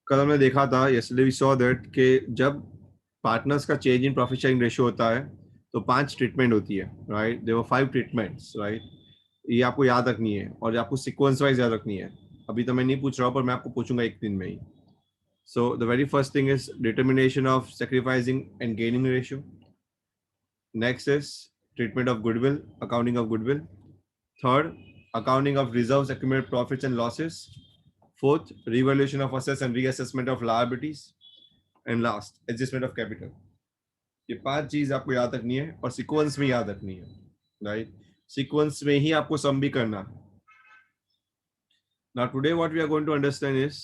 कल हमने देखा था, yesterday we saw that कि जब पार्टनर्स का change in profit sharing ratio होता है तो 5 ट्रीटमेंट होती है, right? There were 5 treatments, right? ये आपको याद रखनी है और आपको सीक्वेंस वाइज याद रखनी है। अभी तो मैं नहीं पूछ रहा हूँ, पर मैं आपको पूछूंगा एक दिन में ही। So the very first thing is determination of sacrificing and gaining ratio. Next is treatment of goodwill, accounting of goodwill. Third, accounting of reserves, accumulated profits and losses. Fourth, revaluation of assets and reassessment of liabilities. And last, adjustment of capital. ये 5 चीज आपको याद रखनी है और sequence में याद रखनी है, राइट? सीक्वेंस में ही आपको सम भी करना है। Now today what we are going to understand is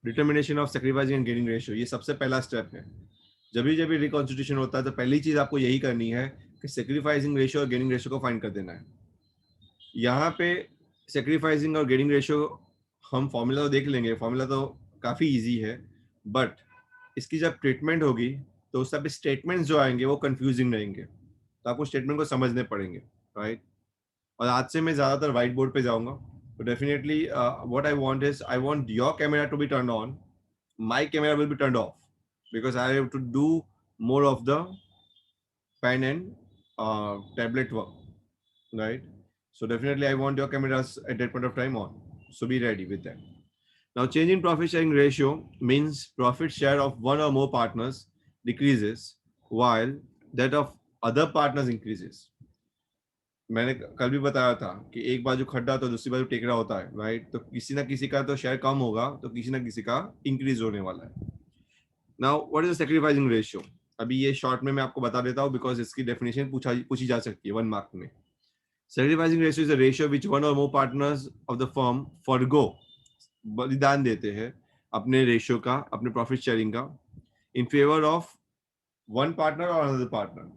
determination of sacrificing and gaining ratio. ये सबसे पहला स्टेप है। जब भी रिकॉन्स्टिट्यूशन होता है तो पहली चीज आपको यही करनी है कि सेक्रीफाइसिंग रेशियो और गेनिंग रेशियो को फाइंड कर देना है। यहाँ पे सेक्रीफाइसिंग और गेनिंग रेशियो हम फॉर्मूला तो देख लेंगे, फॉर्मूला तो काफी इजी है, बट इसकी जब ट्रीटमेंट होगी तो उस टाइप स्टेटमेंट्स जो आएंगे वो कंफ्यूजिंग रहेंगे, तो आपको स्टेटमेंट को समझने पड़ेंगे, राइट? और आज से मैं ज्यादातर व्हाइट बोर्ड पे जाऊंगा, तो definitely what I want is I want your camera to be turn on, my camera will be turn off because I have to do more of the pen and tablet work, right? So definitely I want your cameras at that point of time on, so be ready with that. Now, change in profit sharing ratio means profit share of one or more partners decreases while that of other partners increases. मैंने कल भी बताया था कि एक बाजू खड्डा तो दूसरी बाजू टेकरा होता है, राइट? तो किसी ना किसी का तो शेयर कम होगा, तो किसी ना किसी का इंक्रीज होने वाला है। Now what is the sacrificing ratio? अभी ये शॉर्ट में मैं आपको बता देता हूँ बिकॉज इसकी डेफिनेशन पूछी जा सकती है 1 मार्क में। Sacrificing ratio is a ratio which one और more partners of the firm forgo, बलिदान देते हैं अपने रेशियो का, अपने प्रॉफिट शेयरिंग का, in favour of one partner और another partner,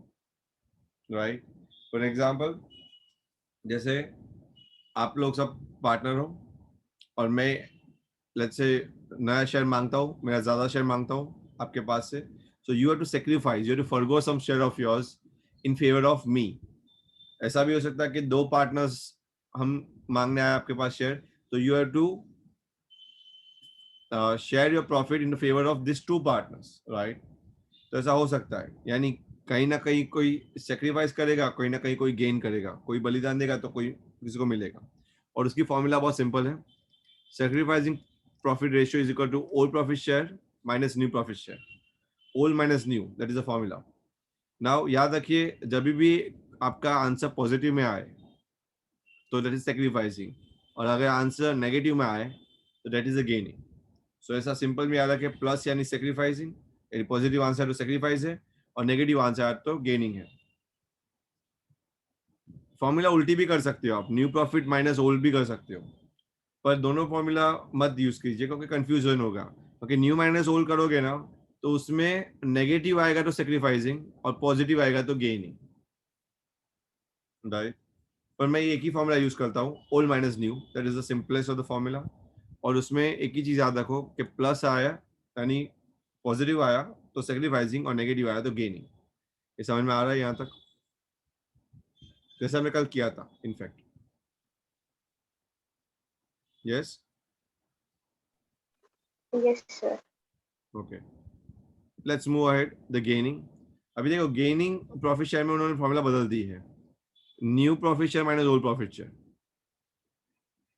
right? For example, जैसे आप लोग सब पार्टनर हो और मैं लेट्स से नया शेयर मांगता हूँ, मेरा ज्यादा शेयर मांगता हूँ आपके पास से, so you have to sacrifice, you have to forgo some share of yours in favour of me. ऐसा भी हो सकता है कि 2 पार्टनर्स हम मांगने आए आपके पास शेयर, तो you have to share your profit in favour of this 2 partners, right? तो ऐसा हो सकता है, यानी कहीं ना कहीं कोई सेक्रीफाइस करेगा, कहीं ना कहीं कोई गेन करेगा, कोई बलिदान देगा तो कोई किसी को मिलेगा। और उसकी फॉर्मूला बहुत सिंपल है, sacrificing profit ratio is equal to old profit share minus new profit share, old minus new, that is the formula. Now याद रखिए, जब भी आपका आंसर पॉजिटिव में आए तो दैट इज सेक्रीफाइसिंग, और अगर आंसर नेगेटिव में आए तो दैट इज अ गेनिंग। सो ऐसा सिंपल में याद रखे, प्लस यानी सेक्रीफाइसिंग, यानी पॉजिटिव आंसर तो सेक्रीफाइस है और नेगेटिव आंसर तो गेनिंग है। फॉर्मूला उल्टी भी कर सकते हो आप, न्यू प्रॉफिट माइनस ओल्ड भी कर सकते हो, पर दोनों फॉर्मूला मत यूज कीजिए क्योंकि कंफ्यूजन होगा। क्योंकि न्यू माइनस ओल्ड करोगे ना तो उसमें नेगेटिव आएगा तो सेक्रीफाइसिंग और पॉजिटिव आएगा तो गेनिंग, राइट? पर मैं एक ही फॉर्मूला यूज करता हूँ, old minus new, that is the simplest of the formula. और उसमें एक ही चीज याद रखो कि प्लस आया यानी पॉजिटिव आया तो सेक्रीफाइसिंग और नेगेटिव आया तो गेनिंग। ये समझ में आ रहा है यहाँ तक? जैसा हमने कल किया था in fact. Yes, Yes, sir. Okay, let's move ahead the gaining. अभी देखो, गेनिंग प्रॉफिट शेयर में उन्होंने फॉर्मूला बदल दी है, new profit share minus old profit share.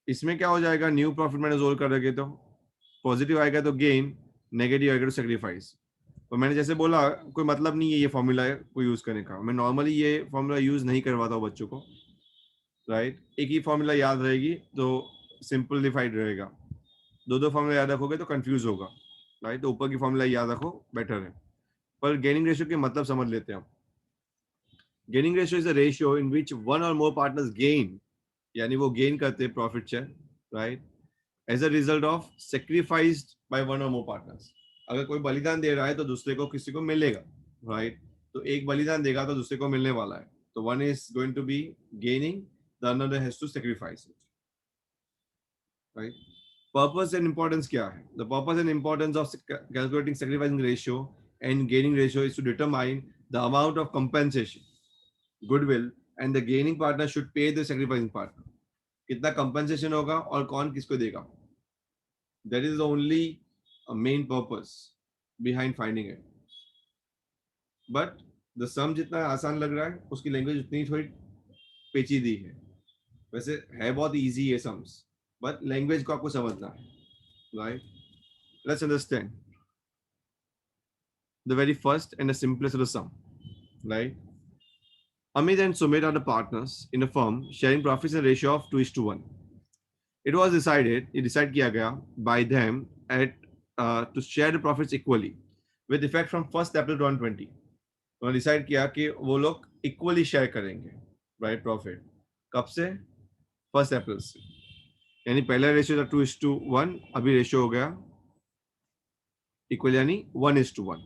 इसमें क्या हो जाएगा, न्यू प्रॉफिट माइनस ओल्ड करोगे तो पॉजिटिव आएगा तो गेन, नेगेटिव आएगा तो सेक्रीफाइस। तो मैंने जैसे बोला, कोई मतलब नहीं है ये फॉर्मूला को यूज करने का, मैं नॉर्मली ये फॉर्मूला यूज नहीं करवाता हूँ बच्चों को, राइट? एक ही फॉर्मूला याद रहेगी तो सिंपलीफाइड रहेगा, 2 फॉर्मूला याद रखोगे तो कंफ्यूज होगा, राइट? तो ऊपर की फॉर्मूला याद रखो, बेटर है। पर गेनिंग रेशियो के मतलब समझ लेते हैं हम। Gaining ratio is a ratio in which one और मोर पार्टनर्स गेन, यानी वो गेन करते हैं profit share, right, as a result of sacrificed by one और मोर पार्टनर्स। अगर कोई बलिदान दे रहा है तो दूसरे को किसी को मिलेगा, राइट? तो एक बलिदान देगा तो दूसरे को मिलने वाला है, तो one is going to be gaining, the another has to sacrifice it, right? Purpose and importance क्या है? The purpose and importance of calculating sacrificing ratio and gaining ratio is to determine the amount of compensation goodwill and the gaining partner should pay the sacrificing partner. कितना compensation होगा और कौन किसको देगा, that is the only main purpose behind finding it, but the sum जितना आसान लग रहा है उसकी लैंग्वेज उतनी थोड़ी पेचीदी है। वैसे है बहुत इजी है सम्स, बट लैंग्वेज को आपको समझना है, right? Let's understand the very first and the simplest of the sum, right? Amit and Sumit are the partners in a firm sharing profits in a ratio of 2:1. It decided किया गया by them at to share the profits equally with effect from 1st April 2020. उन्होंने decide किया कि वो लोग equally share करेंगे, right, profit. कब से? 1 अप्रैल से। यानी पहला रेशियो था 2:1, अभी रेशियो हो गया इक्वल यानी 1:1,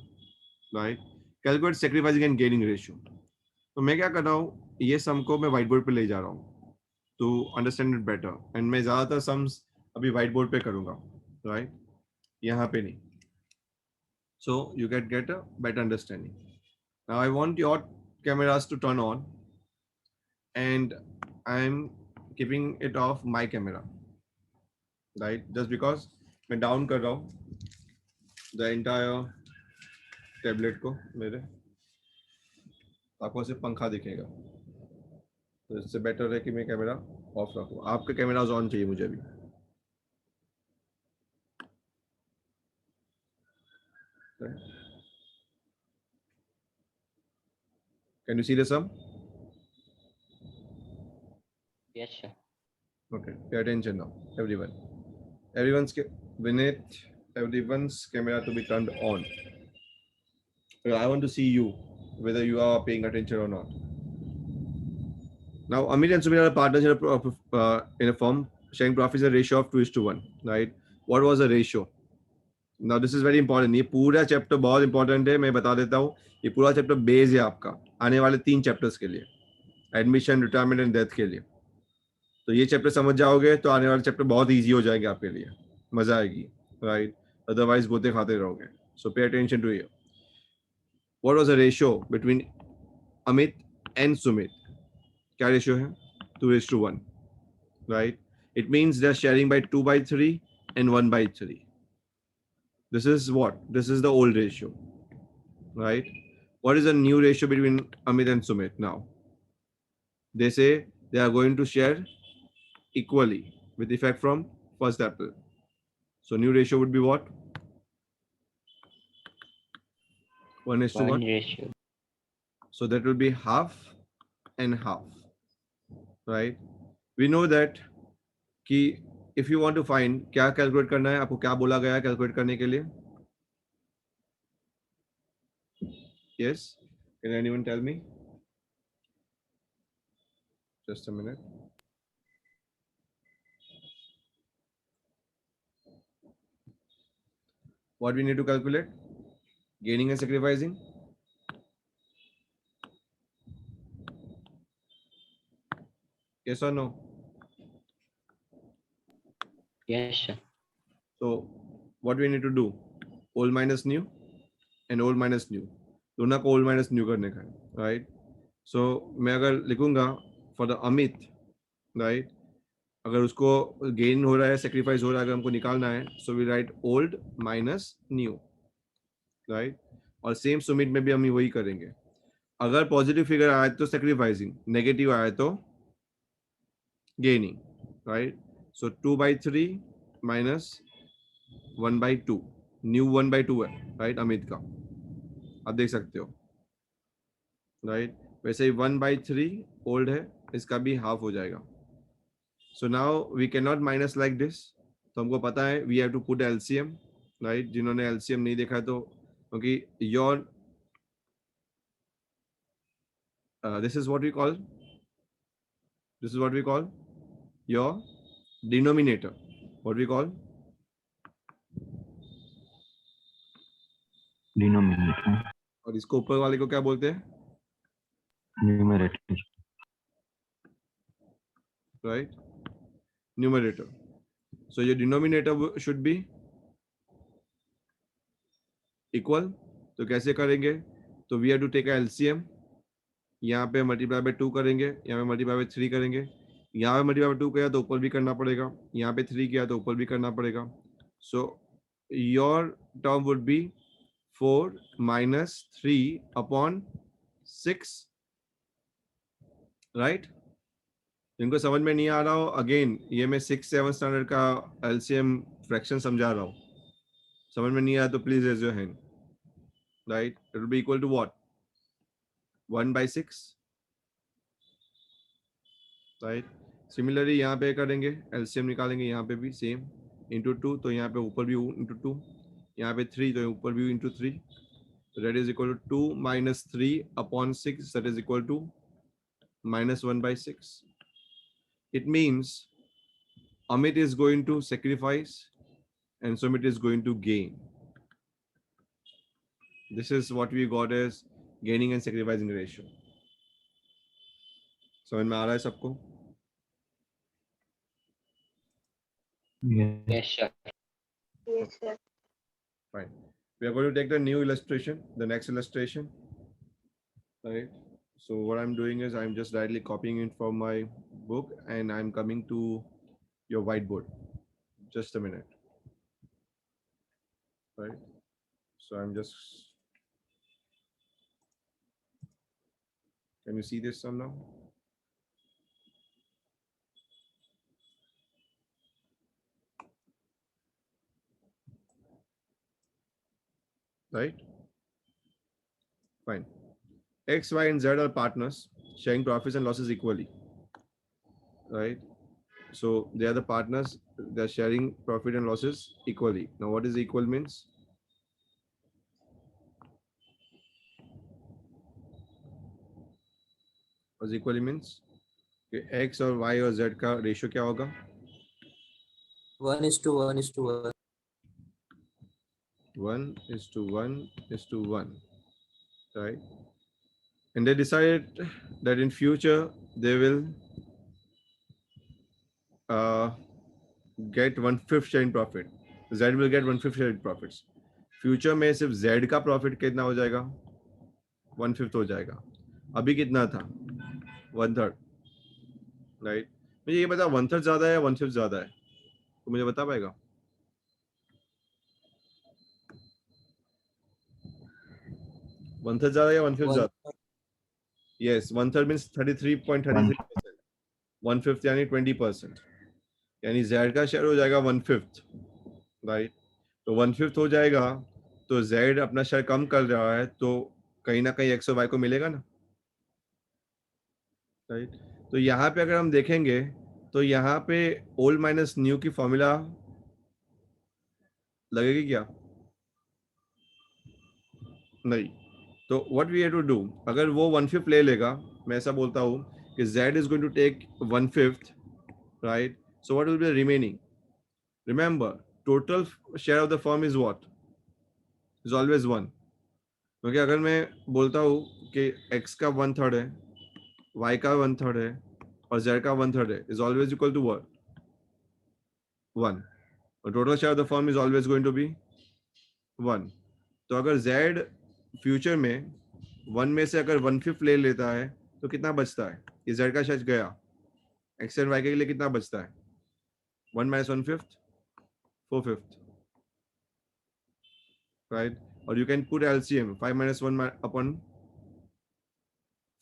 right? Calculate sacrificing and gaining ratio. तो मैं क्या कर रहा हूँ, ये सम को मैं व्हाइट बोर्ड पे ले जा रहा हूँ to understand it better, and मैं ज्यादातर सम्स अभी व्हाइट बोर्ड पे करूंगा, राइट, यहाँ पे नहीं, so you get a better understanding. Now I want your cameras to turn on and I'm keeping it off my camera, right? Just because मैं down कर रहा हूँ the entire tablet को मेरे, आपको सिर्फ पंखा दिखेगा, तो इससे बेटर है कि मैं कैमरा ऑफ रखूँ। आपके कैमराज ऑन चाहिए मुझे भी। Can you see the sum? Yes, sir. Okay, pay attention now, everyone. Vinith, everyone's camera to be turned on. I want to see you, whether you are paying attention or not. Now, Amit and Sumit are partners in a firm sharing profits a ratio of 2:1, right? What was the ratio? Now, this is very important. ये पूरा chapter बहुत important है, मैं बता देता हूँ। ये पूरा चैप्टर बेस है आपका आने वाले 3 चैप्टर्स के लिए, एडमिशन, रिटायरमेंट एंड डेथ के लिए। तो ये चैप्टर समझ जाओगे तो आने वाले चैप्टर बहुत ईजी हो जाएंगे आपके लिए, मजा आएगी, राइट? अदरवाइज बोते खाते रहोगे। So pay attention to here. What was the ratio between Amit and Sumit? क्या रेशियो है? 2:1, right? It means they're sharing by 2/3 and 1/3. This is what? This is the old ratio, right? What is the new ratio between Amit and Sumit now? They say they are going to share equally with effect from 1st April. So new ratio would be what? 1:1. 1 ratio. So that will be half and half, right? We know that कि if you want to find, क्या calculate करना है, आपको क्या बोला गया है calculate करने के लिए? Yes, can anyone tell me? Just a minute. What we need to calculate? Gaining and sacrificing? Yes or no? Yes, sir. So what we need to do? Old minus new and old minus new. दोनों को old minus new करने का है, right? So मैं अगर लिखूंगा for the Amit, right? अगर उसको गेन हो रहा है, सेक्रीफाइस हो रहा है, अगर हमको निकालना है, so we write old minus new, right? और सेम सुमित में भी हम वही करेंगे। अगर पॉजिटिव फिगर आए तो सेक्रीफाइसिंग, नेगेटिव आए तो गेनिंग, राइट? सो 2/3 minus 1/2, न्यू 1/2 है, राइट? अमित का आप देख सकते हो, राइट? वैसे ही 1/3 ओल्ड है, इसका भी हाफ हो जाएगा। So now we can not minus like this, तो हमको पता है we have to put LCM, right? जिन्होंने एलसीएम नहीं देखा है तो, क्योंकि your this is what we call your denominator. What we call? Denominator. और इसको ऊपर वाले को क्या बोलते हैं? Numerator. Right? Numerator. So your denominator should be equal. तो कैसे करेंगे? तो we have to take a LCM. यहाँ पे मल्टीप्लाई बाय 2 करेंगे, यहाँ पे मल्टीप्लाई बाय 3 करेंगे, यहाँ पे मल्टीप्लाई बाय 2 किया तो ऊपर भी करना पड़ेगा, यहाँ पे 3 किया तो ऊपर भी करना पड़ेगा। सो your term would be 4 minus 3 upon 6, right? जिनको समझ में नहीं आ रहा हो, अगेन ये मैं 6-7 स्टैंडर्ड का एलसीएम फ्रैक्शन समझा रहा हूँ. समझ में नहीं आया तो please raise your hand. Right, it will be equal to what? 1/6. Right. Similarly यहाँ पे करेंगे, एलसीएम निकालेंगे, यहाँ पे भी सेम इंटू 2, तो यहाँ पे ऊपर भी इंटू 2, यहाँ पे 3 तो ऊपर भी into 3. That is equal to 2 minus 3 upon 6, that is equal to minus 1/6. It means Amit is going to sacrifice and Sumit is going to gain. This is what we got as gaining and sacrificing ratio. समझ में आ रहा है सबको? Yes, sir. Yes, sir. Fine. We are going to take the new illustration, the next illustration. Right. So what I'm doing is I'm just directly copying it from my book and I'm coming to your whiteboard. Just a minute. Right. So I'm just. Can you see this sum now? Right. Fine. X, Y, and Z are partners sharing profits and losses equally. Right. So they are the partners. They're sharing profit and losses equally. Now, what is equal means? What equally means? कि X और Y और Z का ratio क्या होगा? 1:1:1. 1:1:1, right? And they decided that in future they will get 1/5 share in profit. Z will get 1/5 share in profits. Future में सिर्फ Z का profit कितना हो जाएगा? 1/5 हो जाएगा. अभी कितना था? 1/3, राइट? मुझे ये बता 1/3 ज्यादा है या 1/5 ज्यादा है? तो मुझे बता पाएगा? 1/3 ज्यादा या 1/5 ज्यादा? Yes, 1/3 means 33.33%. 1/5 यानी 20%. यानी Z का शेयर हो जाएगा 1/5, राइट? तो 1/5 हो जाएगा तो Z अपना शेयर कम कर रहा है तो कहीं ना कहीं X और Y को मिलेगा ना, राइट? तो यहाँ पे अगर हम देखेंगे तो यहाँ पे ओल्ड माइनस न्यू की फॉर्मूला लगेगी क्या? नहीं. तो what we have to do, अगर वो 1/5 ले लेगा, मैं ऐसा बोलता हूँ कि Z is going to take 1/5, right? So what will be the remaining? Remember, total share of the firm is what? Is always 1. क्योंकि अगर मैं बोलता हूँ कि X का 1/3 है, Y का 1/3 है और Z का 1/3 है, is always equal to what? 1. और total share of the firm is always going to be 1. तो अगर Z फ्यूचर में 1 में से अगर 1/5 ले लेता है तो कितना बचता है? ये Z का शेयर गया, X एंड Y के लिए कितना बचता है? 1 minus 1/5, 4/5, right? Or you can put LCM 5 minus 1 upon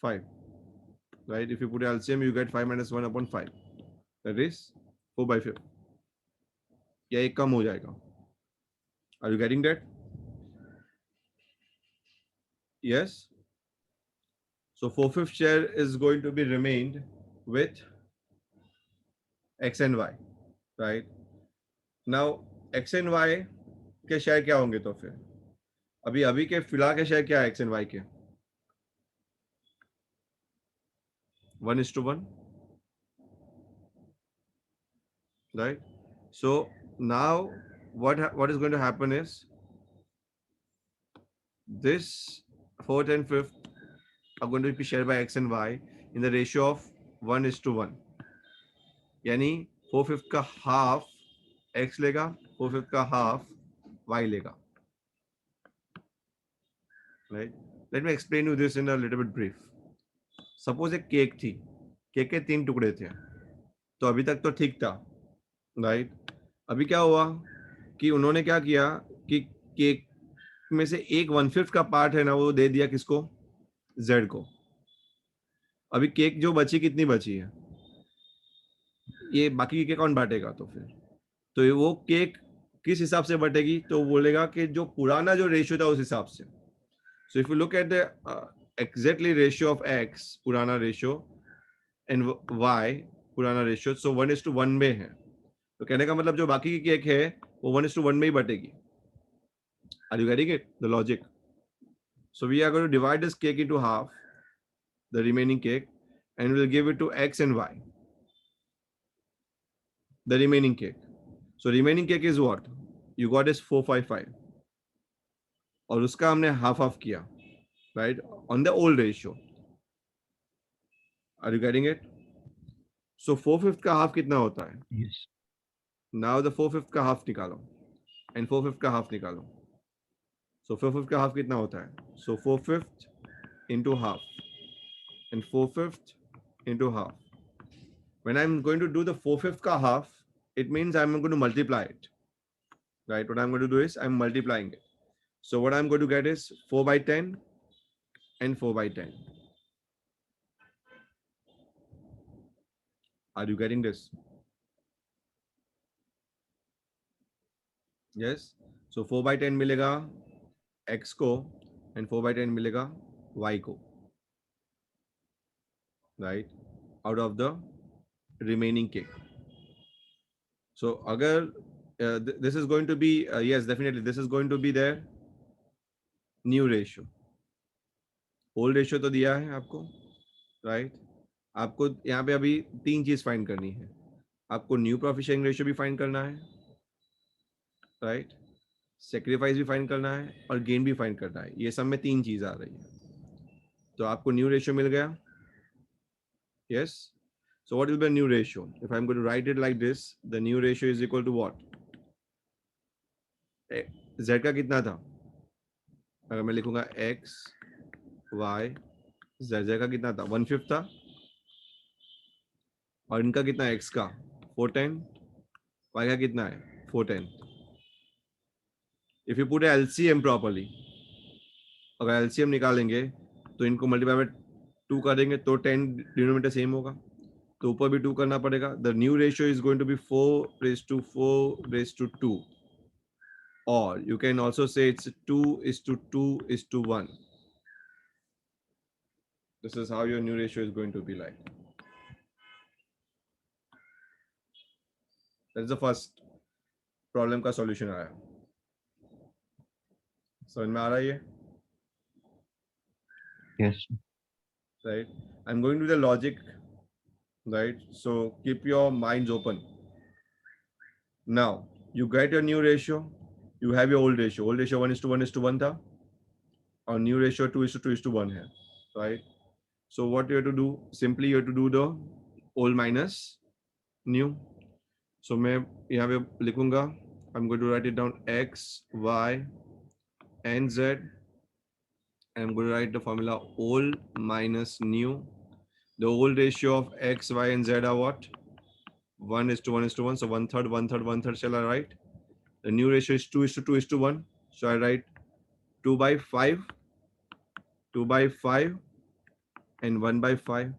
5, right? If you put LCM, you get 5 minus 1 upon 5. That is 4/5. या एक कम हो जाएगा. Are you getting that? Yes. So 4/5 share is going to be remained with X and Y, right? Now X and Y के share क्या होंगे? तो फिर अभी के फिलहाल के शेयर क्या है X and Y के? 1:1, right? So now what is going to happen is this 4th and 5th are going to be shared by X and Y in the ratio of 1:1. यानी 4/5 का हाफ X लेगा, 4/5 का half Y लेगा, right? Let me explain you this in a little bit brief. Suppose एक cake थी, cake के 3 टुकड़े थे, तो अभी तक तो ठीक था, राइट? अभी क्या हुआ कि उन्होंने क्या किया कि केक में से एक 1/5 का पार्ट है ना वो दे दिया किसको, z को। अभी केक जो बची कितनी बची है, ये बाकी की केक कौन बांटेगा, तो फिर तो ये वो केक किस हिसाब से बटेगी, तो बोलेगा कि जो पुराना जो रेशियो था उस हिसाब से। So if you look at the exactly ratio of x, पुराना रेशियो, एंड y, पुराना रेशियो, सो 1:1 में है। तो कहने का मतलब जो बाकी की केक है वो 1:1 में ही बटेगी। Are you getting it, the logic? So we are going to divide this cake into half, the remaining cake, and we'll give it to x and y, the remaining cake. So remaining cake is what you got is 455, और उसका हमने half half किया, right, on the old ratio. Are you getting it? So 4/5 का half कितना होता है? Yes. Now the 4/5 का half निकालो and 4/5 का half निकालो. So 4/5 का half कितना होता है? So 4/5 into half and 4/5 into half. When I'm going to do the 4/5 ka half, it means I'm going to multiply it. Right? What I'm going to do is I'm multiplying it. So what I'm going to get is 4/10 and 4/10. Are you getting this? Yes. So 4/10 मिलेगा x को and 4/10 मिलेगा y को. Right? Out of the remaining cake. So अगर this is going to be yes, definitely this is going to be their new ratio. Old ratio तो दिया है आपको, right? आपको यहाँ पे अभी 3 चीज फाइंड करनी है। आपको न्यू प्रॉफिट शेयरिंग रेशियो भी फाइंड करना है, राइट, सेक्रीफाइस भी फाइंड करना है और गेन भी फाइंड करना है। ये सब में 3 चीज आ रही है। तो आपको न्यू रेशियो मिल गया, yes. So what will be new ratio? If I am going to write it like this, the new ratio is equal to what? z का कितना था? अगर मैं लिखूंगा x y z का कितना था? 1/5 था। और इनका कितना है? x का 410, y का कितना है? 410। If you put LCM properly, अगर एलसीएम निकालेंगे तो इनको मल्टीप्लाई में 2 करेंगे तो 10 डिनोमिनेटर सेम होगा, तो ऊपर भी 2 करना पड़ेगा। The new ratio is going to be 4:4:2, और you can also say it's 2:2:1. This is how your new ratio is going to be like. That is the first problem का सॉल्यूशन आया। समझ में आ रहा है ये? Yes. Right, I'm going to the logic, right? So keep your minds open. Now you get your new ratio, you have your old ratio. Old ratio 1:1:1 था, और new ratio 2:2:1 है, right? So what you have to do? Simply you have to do the old minus new. So मैं यहाँ पे लिखूंगा, I'm going to write it down x, y and z. I'm going to write the formula old minus new. The old ratio of x, y, and z are what? 1:1:1. So 1/3, 1/3, 1/3 shall I write? The new ratio is 2:2:1. So I write 2/5, 2/5, and 1/5.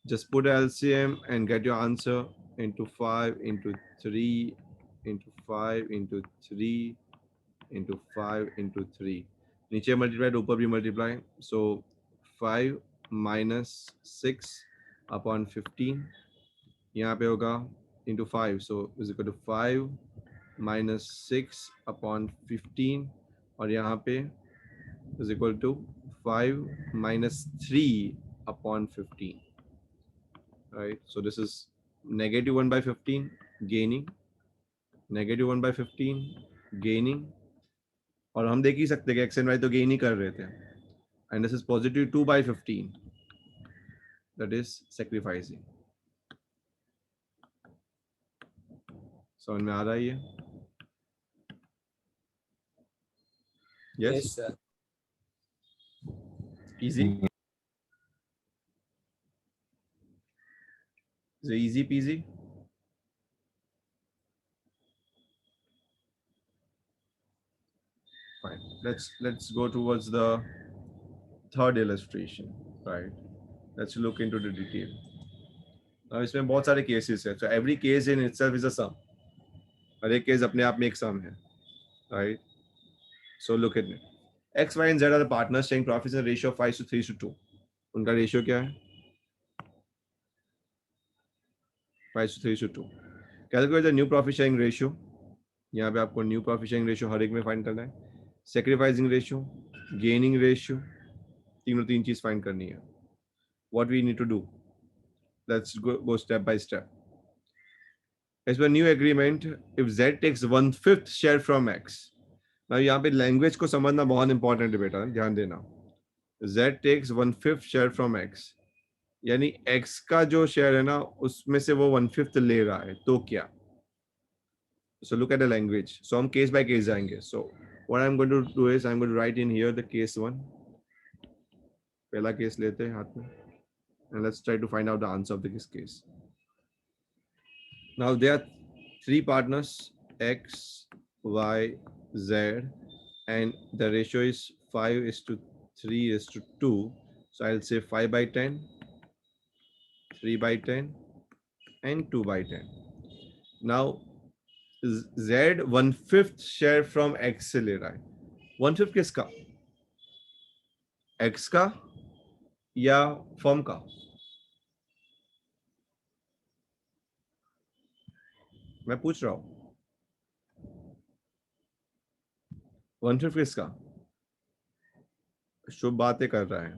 Just put LCM and get your answer into 5 into 3 into 5 into 3 into 5 into 3. नीचे multiplied, ऊपर भी multiply. So 5 minus 6 upon 15. यहाँ पे होगा into 5. So is equal to 5 minus 6 upon 15. और यहाँ पे is equal to 5 minus 3 upon 15. Right? So this is -1/15 gaining, -1/15 gaining. और हम देख ही सकते हैं कि x and y तो गेन ही कर रहे थे, and this is positive 2/15, that is sacrificing. समझ में आ रहा है ये? Yes sir. Easy. Is it easy peasy? let's go towards the third illustration, right? Let's look into the detail. Now इसमें बहुत सारे cases है, so every case in itself is a sum. हर एक case अपने आप में एक sum है, right? So look at it. X, Y, and Z are the partners sharing profits in a ratio of 5:3:2. उनका ratio क्या है? 5:3:2. Calculate the new profit sharing ratio. यहाँ पे आपको न्यू प्रॉफिट शेयरिंग रेशियो हर एक में फाइंड करना है. सेक्रीफाइसिंग रेशियो, गेनिंग रेशियो, तीन चीज फाइंड करनी है. What we need to do, let's go step by step. As per new agreement, if Z takes 1/5 share from X. Now यहाँ पे लैंग्वेज को समझना बहुत इंपॉर्टेंट है बेटा, ध्यान देना. Z takes 1/5 share from X. यानी X का जो शेयर है ना, उसमें से वो 1/5 ले रहा है, तो क्या? So look at the language. So हम case by case जाएंगे. So what I'm going to do is I'm going to write in here the case 1. पहला case लेते हैं हाथ में. And let's try to find out the answer of this case. Now there are three partners, X, Y, Z, and the ratio is 5:3:2. So I'll say 5/10, 3/10, and 2/10. Now Z 1/5 share from X से ले रहा है. 1/5 किसका? X का या firm का? मैं पूछ रहा हूं. 1/5 किसका? शुभ बातें कर रहा है.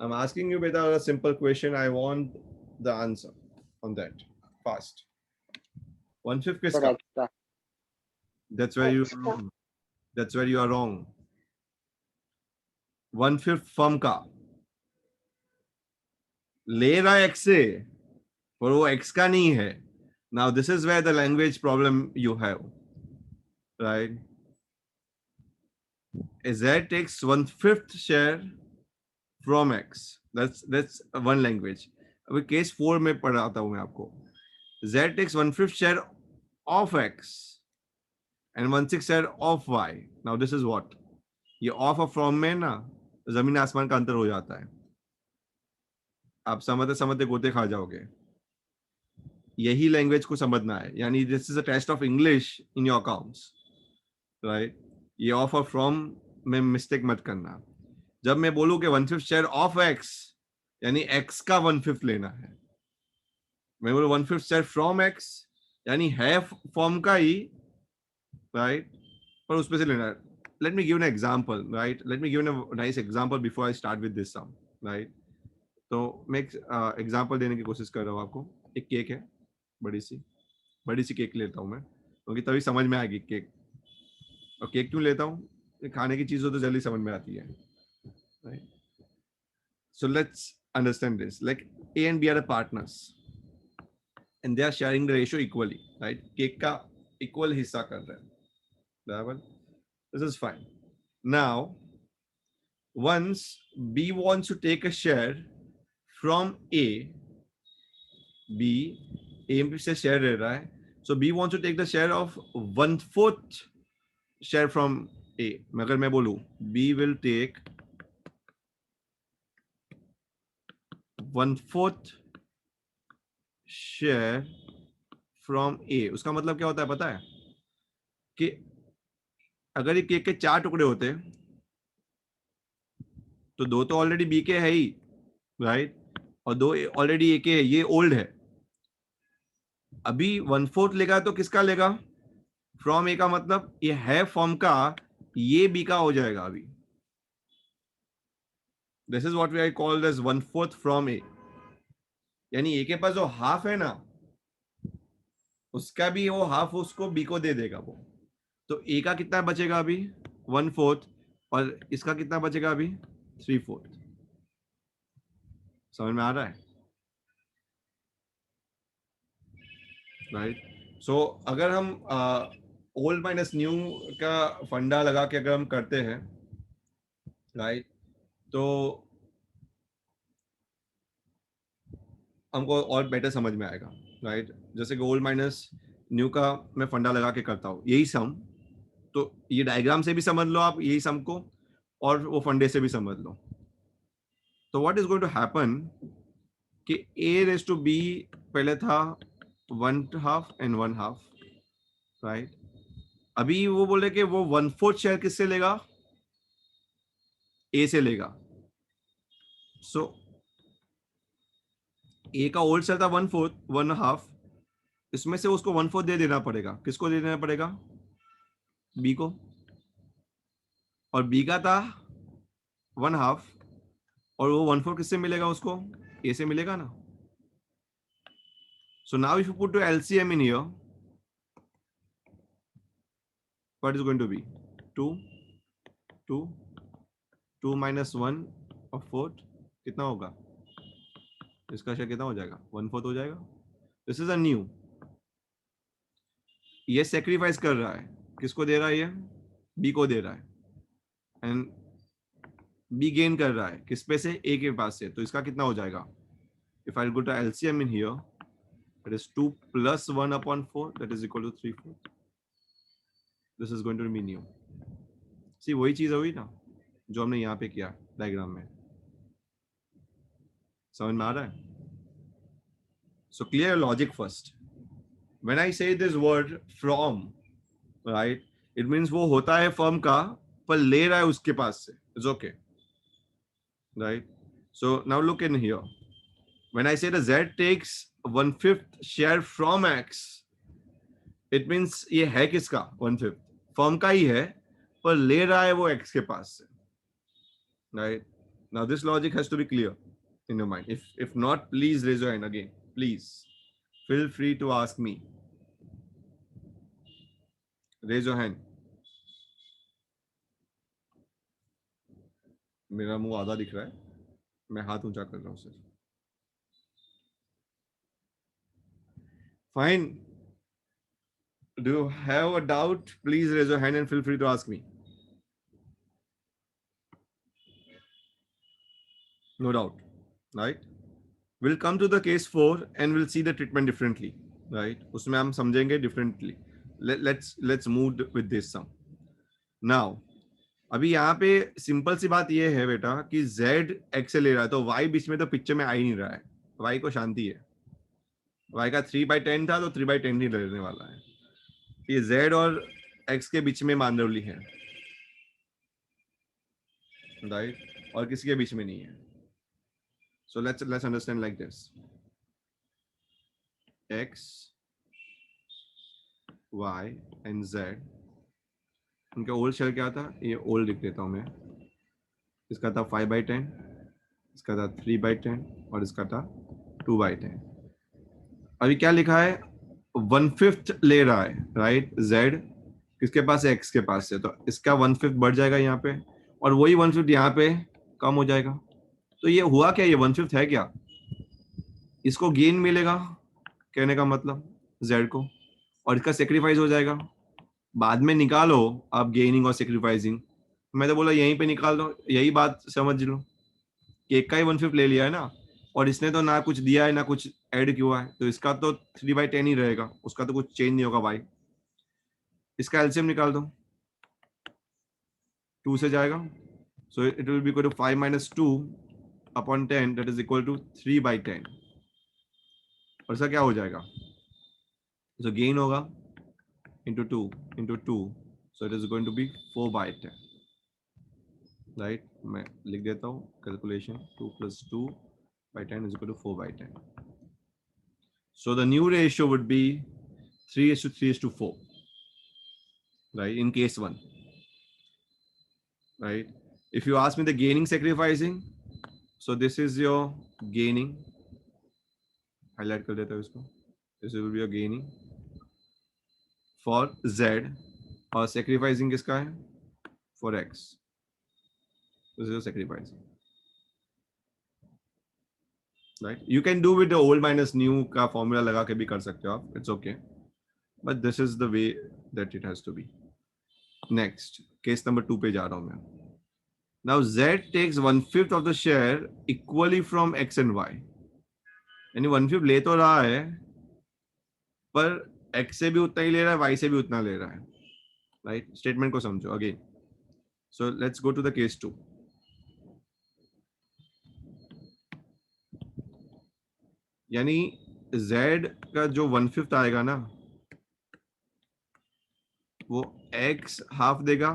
I'm asking you beta a simple question. I want the answer on that fast. 1/5 किसका? That's where you are wrong. That's where you are wrong. 1/5 firm का ले रहा है X से, पर वो X का नहीं है. Now this is where the language problem you have, right? Z takes 1/5 share from X. That's one language. अभी केस 4 में पढ़ाता हूं मैं आपको. Z takes 1/5 share of X and 1/6 share of Y. Now this is what? ये of और from में ना जमीन आसमान का अंतर हो जाता है. आप समझते समझते गोते खा जाओगे. यही लैंग्वेज को समझना है. यानी this is a test of English in your accounts, right? ये ऑफ और फ्रॉम में मिस्टेक मत करना. जब मैं बोलूं कि 1/5 शेयर ऑफ X, यानी X का 1/5 लेना है. मैं बोलूं 1/5 शेयर फ्रॉम X, यानी है फॉर्म का ही, राइट? पर उसमें से लेना है. Let me give an example, right? Let me give a nice example before I start with this sum, right? तो मैं एग्जांपल देने की कोशिश कर रहा हूँ आपको. एक केक है, बड़ी सी केक लेता हूँ मैं, क्योंकि तभी समझ में आएगी केक. और केक क्यों लेता हूँ? खाने की चीज हो तो जल्दी समझ में आती है, right? So let's understand this. Like A and B are the partners, and they are sharing the ratio equally, right? Cake का इक्वल हिस्सा कर रहे हैं, बराबर. This is fine. Now, once B wants to take a share from A, A से share ले रहा है, so B wants to take the share of 1/4 share from A. अगर मैं बोलूं B will take 1/4 share from A. उसका मतलब क्या होता है पता है? कि अगर ये केक के 4 टुकड़े होते तो 2 तो ऑलरेडी बी के है ही, राइट? और 2 ऑलरेडी ए के है. ये ओल्ड है. अभी 1/4 लेगा तो किसका लेगा? फ्रॉम ए का मतलब ये है फॉर्म का, ये बी का हो जाएगा अभी. This is what we I called as 1/4 from A. यानी ए के पास जो हाफ है ना, उसका भी वो हाफ उसको बी को दे देगा वो. तो ए का कितना बचेगा अभी? 1/4. और इसका कितना बचेगा अभी? 3/4. समझ में आ रहा है, राइट? सो अगर हम ओल्ड माइनस न्यू का फंडा लगा के अगर हम करते हैं, राइट, तो हमको और बेटर समझ में आएगा. राइट, जैसे कि ओल्ड माइनस न्यू का मैं फंडा लगा के करता हूँ, यही सम, तो ये डायग्राम से भी समझ लो आप यही सम को, और वो फंडे से भी समझ लो। तो what is going to happen कि a रेज टू b पहले था 1/2 and 1/2, राइट। अभी वो बोले कि वो 1/4 शेयर किससे लेगा, a से लेगा। सो a का ओल्ड शेयर था 1/4 1/2, इसमें से उसको 1/4 दे देना पड़ेगा। किसको दे देना पड़ेगा, b को, और b का था 1/2, और वो 1/4 किससे मिलेगा उसको, a से मिलेगा ना। So now if you put to LCM in here, what is going to be 2 2 2 minus 1 of 4 कितना होगा, इसका शेयर कितना हो जाएगा, 1/4 हो जाएगा। दिस इज अ न्यू, ये सेक्रीफाइस कर रहा है, किसको दे रहा है, ये बी को दे रहा है, एंड बी गेन कर रहा है किस पे से, ए के पास से। तो इसका कितना हो जाएगा, if I go to LCM in here, that is 2 plus 1/4, that is equal to 3/4। This is going to be new. See वही चीज हुई ना जो हमने यहाँ पे किया डायग्राम में, समझ में आ रहा है। So clear logic first, when I say this word from, right, it means वो होता है फर्म का, पर ले रहा है उसके पास से, it's okay, right. So now look in here, when I say the z takes 1/5 share from x, it means ये है किसका, 1/5 फर्म का ही है, पर ले रहा है वो x के पास से, right? Now this logic has to be clear in your mind. If not, please raise your hand again. Please feel free to ask me. Raise your hand. मेरा मुंह आधा दिख रहा है, मैं हाथ ऊंचा कर रहा हूं सिर्फ। Fine. Do you have a doubt? Please raise your hand and feel free to ask me. No doubt, right? We'll come to the case 4 and we'll see the treatment differently, right? उसमें हम समझेंगे differently. Let's move with this sum. Now, अभी यहाँ पे simple सी बात ये है बेटा कि z x से ले रहा है, तो y बीच में तो पिक्चर में आ ही नहीं रहा है, y को शांति है। y का 3/10 था तो 3/10 ही लेने वाला है। ये z और x के बीच में मांडवली है, राइट, और किसी के बीच में नहीं है। So let's understand like this. X, Y and Z, उनका ओल्ड शेयर क्या था, ये ओल्ड लिख देता हूं मैं। इसका था 5/10, इसका था 3/10 और इसका था 2/10। अभी क्या लिखा है, 1/5 ले रहा है, राइट, Z किसके पास है, X के पास से, तो इसका 1/5 बढ़ जाएगा यहाँ पे, और वही 1/5 यहाँ पे कम हो जाएगा। तो ये हुआ क्या, ये 1/5 है क्या, इसको गेन मिलेगा, कहने का मतलब z को, और इसका सेक्रीफाइस हो जाएगा। बाद में निकालो आप गेनिंग और सेक्रीफाइसिंग, मैं तो बोला यहीं पे निकाल दो, यही बात समझ लो कि एक का ही 1/5 ले लिया है ना, और इसने तो ना कुछ दिया है ना कुछ ऐड किया है, तो इसका तो 3/10 ही रहेगा, उसका तो कुछ चेंज नहीं होगा भाई। इसका एलसीएम निकाल दो, 2 से जाएगा, so it will be equal to 5 - 2/10, that is equal to 3/10, और इसका क्या हो जाएगा, so gain होगा into 2 into 2, so it is going to be 4/10, right? मैं लिख देता हूँ calculation, 2 + 2/10 is equal to 4/10. So the new ratio would be 3:3:4, right, in case 1, right? If you ask me the gaining sacrificing, so this is your gaining, highlight कर देता हूँ इसको, this will be your gaining for Z, और sacrificing किसका है, for X, this is your sacrificing, right? You can do with the old minus new का formula लगा के भी कर सकते हो आप, it's okay, but this is the way that it has to be. Next, case number 2 पे जा रहा हूँ मैं। Now Z takes 1/5 of the share equally from X and Y, यानी 1/5 ले तो रहा है, पर x से भी उतना ही ले रहा है, y से भी उतना ले रहा है, राइट? स्टेटमेंट को समझो again. So let's go to the case 2. यानी z का जो 1/5 आएगा ना, वो x हाफ देगा,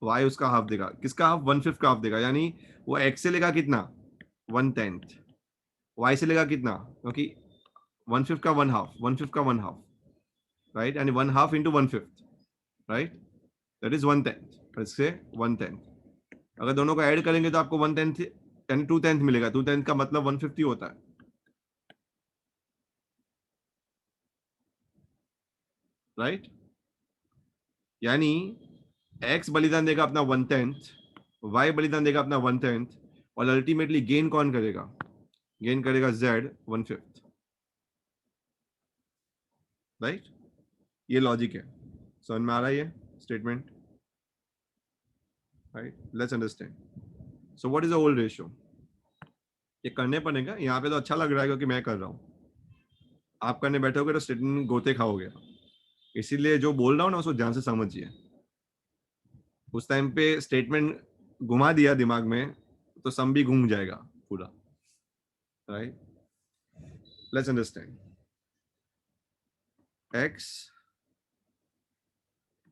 y उसका हाफ देगा. किसका हाफ? 1/5 का हाफ देगा. यानी वो x से लेगा कितना? 1/10. y से लेगा कितना? क्योंकि 1/5 का 1/2, 1/5 का 1/2, राइट? यानी 1/2 into 1/5, राइट? That is 1/10. इससे 1/10. अगर दोनों को ऐड करेंगे तो आपको 1/10 यानी 2/10 मिलेगा. 2/10 का मतलब 150 होता है, राइट? यानी x बलिदान देगा अपना 1/10, y बलिदान देगा अपना 1/10, और अल्टीमेटली गेन कौन करेगा? गेन करेगा z 1/5, राइट? ये लॉजिक है. समझ में आ रहा है ये statement? Right, let's understand. So what is the old ratio? ये करने पड़ेगा. यहाँ पे तो अच्छा लग रहा है क्योंकि मैं कर रहा हूँ. आप करने बैठोगे तो स्टेटमेंट गोते खाओगे. इसीलिए जो बोल रहा हूँ ना उसको ध्यान से समझिए. उस टाइम पे स्टेटमेंट घुमा दिया दिमाग में तो सम भी घूम जाएगा पूरा, right? Let's understand. x,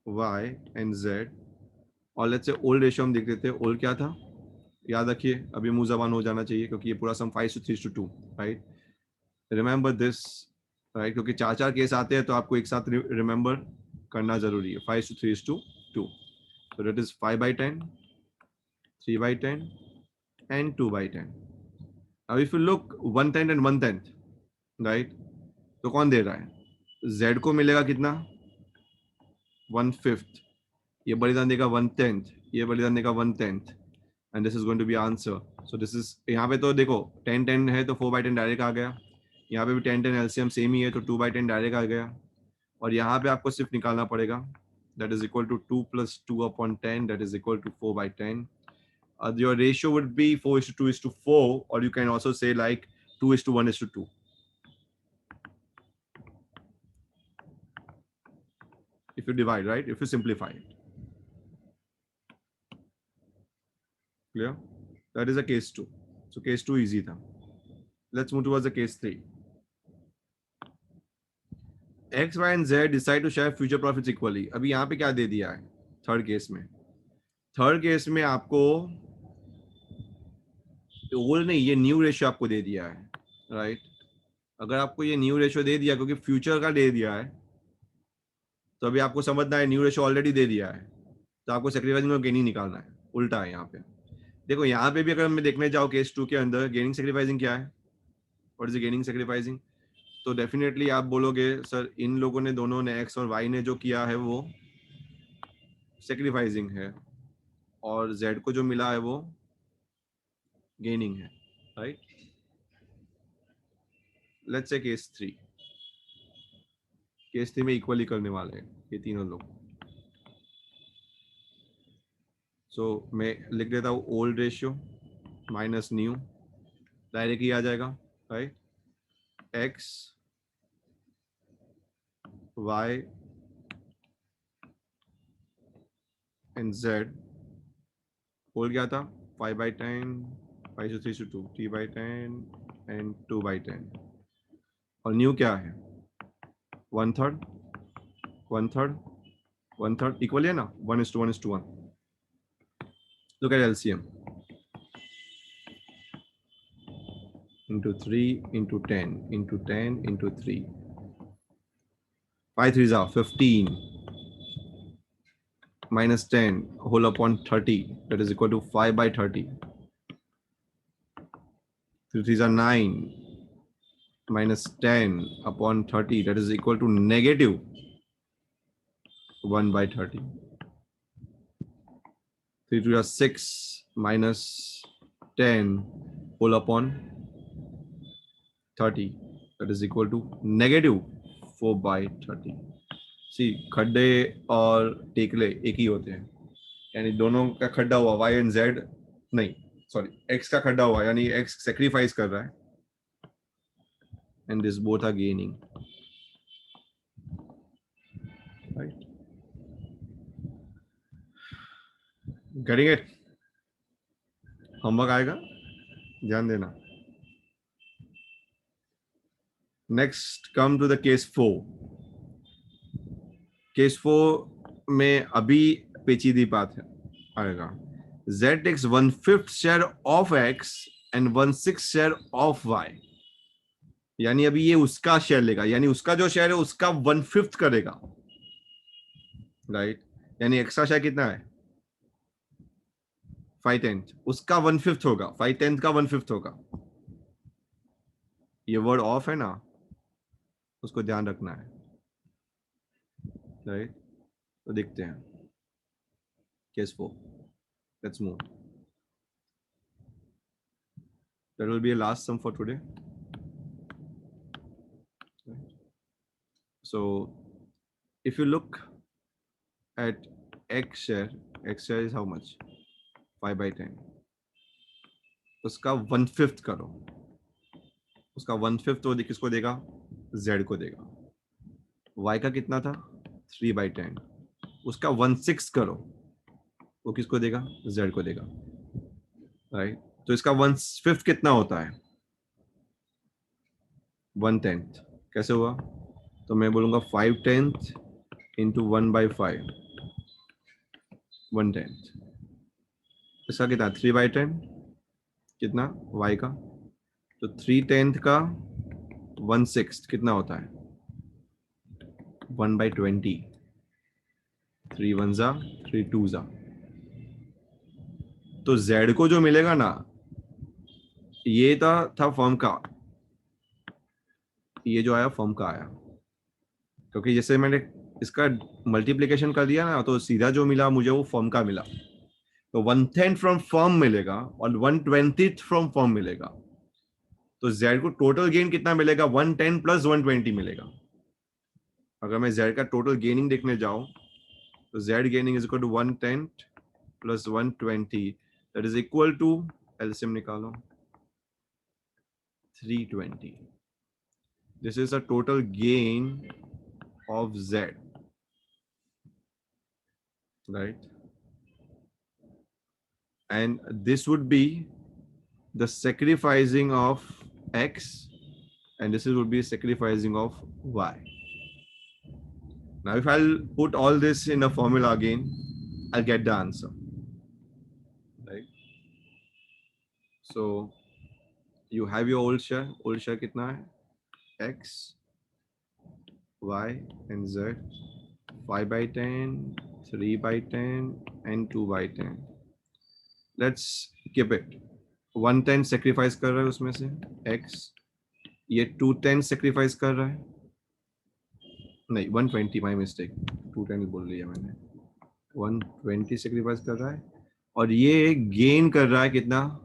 y and z, और लेट्स से ओल्ड रेशियो हम देख लेते हैं. ओल्ड क्या था? याद रखिए, अभी मुंह जबान हो जाना चाहिए क्योंकि ये पूरा सम 5:3:2, राइट? Remember this, right? क्योंकि 4 केस आते हैं तो आपको एक साथ रिमेंबर करना जरूरी है. 5:3:2. So that is 5/10, 3/10 and 2/10. Now if you look 1/10 and 1/10, right? तो कौन दे रहा है? Z को मिलेगा कितना? 1/5. ये बलिदान देगा 1/10, ये बलिदान देगा 1/10, and this is going to be answer. So this is, यहाँ पे तो देखो 10-10 है तो 4/10 डायरेक्ट आ गया. यहाँ पे भी 10-10 LCM सेम ही है तो 2/10 डायरेक्ट आ गया. और यहाँ पे आपको सिर्फ निकालना पड़ेगा. That is equal to 2 plus 2/10. That is equal to 4/10. Your ratio would be 4:2:4, or you can also say like 2:1:2. If you divide, right? If you simplify it. Clear? That is a case 2. So case 2 easy tha. Let's move towards the case 3. X, Y and Z decide to share future profits equally. अभी यहाँ पे क्या दे दिया है third case में? Third case में आपको old नहीं, ये न्यू रेशियो आपको दे दिया है, राइट? अगर आपको ये न्यू रेशियो दे दिया क्योंकि फ्यूचर का दे दिया है, तो अभी आपको समझना है न्यू रेशियो ऑलरेडी दे दिया है तो आपको सैक्रिफाइसिंग और गेनिंग निकालना है. उल्टा है यहाँ पे. देखो यहाँ पे भी अगर मैं देखने जाऊँ केस 2 के अंदर, गेनिंग सैक्रिफाइसिंग क्या है? What is gaining sacrificing? तो डेफिनेटली आप बोलोगे सर इन लोगों ने, दोनों ने, एक्स और वाई ने जो किया है वो सैक्रिफाइसिंग है, और जेड को जो मिला है वो गेनिंग है, right? Let's say case 3. Case 3 में इक्वली करने वाले हैं ये तीनों लोग. सो मैं लिख देता हूँ old ratio minus new, direct ही आ जाएगा, right? X, Y and Z. Old क्या था? 5/10, 5:3:2, 3/10 एंड 2/10. और न्यू क्या है? 1/3, 1/3, 1/3. इक्वल है ना? 1:1:1. Look at LCM. Into 3 into 10 into 10 into 3. 5 3s are 15 minus 10 whole upon 30. That is equal to 5/30. 3 3s are 9 minus 10 upon 30. That is equal to negative 1/30. 3 2 are 6 minus 10 whole upon 30. That is equal to negative 4/30. सी खड्डे और टेकले एक ही होते हैं, यानी दोनों का खड्डा हुआ y एंड z, नहीं सॉरी x का खड्डा हुआ यानी x सेक्रीफाइस कर रहा है, and this both are gaining. right? Getting it? Homework आएगा, ध्यान देना. Next, come to the case 4. Case 4 में अभी पेचीदी बात है आएगा. Z takes 1/5 share of X and 1/6 share of Y. यानी अभी ये उसका शेयर लेगा, यानी उसका जो शेयर है उसका 1/5 करेगा, राइट? यानी एक्स्ट्रा शेयर कितना है? 5/10. उसका 1/5 होगा, 5/10 का 1/5 होगा. ये वर्ड ऑफ है ना, उसको ध्यान रखना है, राइट? तो देखते हैं case 4. Let's move. That will be a last sum for today. So if you look at X share is how much? 5/10. उसका 1/5 करो. उसका 1/5 वो किसको देगा? Z को देगा. Y का कितना था? 3/10. उसका 1/6 करो, वो किसको देगा? Z को देगा, राइट? तो इसका 1/5 कितना होता है? 1/10. कैसे हुआ? तो मैं बोलूंगा 5/10 इंटू 1/5, 1/10. इसका कितना? 3/10. कितना? Y का. तो 3/10 का 1/6 कितना होता है? 1/20. 3 1 जा, 3 2 जा. तो Z को जो मिलेगा ना, ये था फर्म का, ये जो आया फर्म का आया, क्योंकि जैसे मैंने इसका मल्टीप्लिकेशन कर दिया ना, तो सीधा जो मिला मुझे वो फर्म का मिला. तो 1/10 फ्रॉम फर्म मिलेगा और 1/20 फ्रॉम फर्म मिलेगा. तो Z को टोटल गेन कितना मिलेगा? 110 प्लस 120 मिलेगा. अगर मैं Z का टोटल गेनिंग देखने जाऊं तो Z gaining is equal to 110 plus 120, that is equal to, LCM निकालो, 320. This is the total gain of Z, right? And this would be the sacrificing of X, and this would be sacrificing of Y. Now, if I'll put all this in a formula again, I'll get the answer, right? So you have your old share. Old share कितना है? X, Y, and Z. 5/10, 3/10, and 2/10. Let's keep it. 110 sacrifice कर रहा है उसमें से X. ये 210 sacrifice कर रहा है, नहीं 120, माई मिस्टेक, 210 बोल लिया मैंने. 120 सेक्रीफाइस कर रहा है और ये गेन कर रहा है कितना?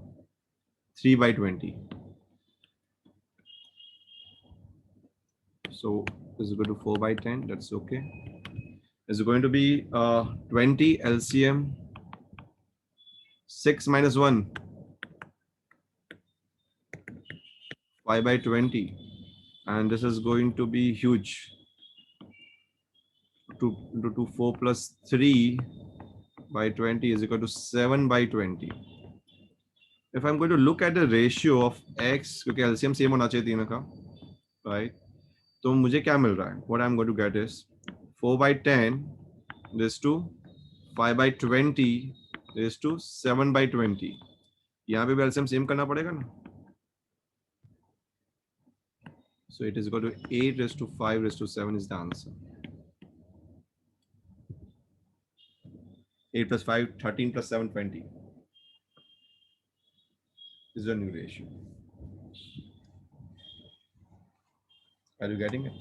3/20. So this is going to 4/10. That's okay. It's going to be 20 LCM 6 minus 1, 5/20, and this is going to be huge. 2 4 plus 3/20 is equal to 7/20. If I'm going to look at the ratio of X, क्योंकि LCM same होना चाहिए तीनों का, right? तो मुझे क्या मिल रहा है? What I'm going to get is 4/10 raised to 5/20 raised to 7/20. यहाँ पे भी LCM सेम करना पड़ेगा ना? So it is equal to 8 raised to 5 raised to 7 is the answer. 8 plus 5, 13 plus 7, 20. This is a new ratio. Are you getting it?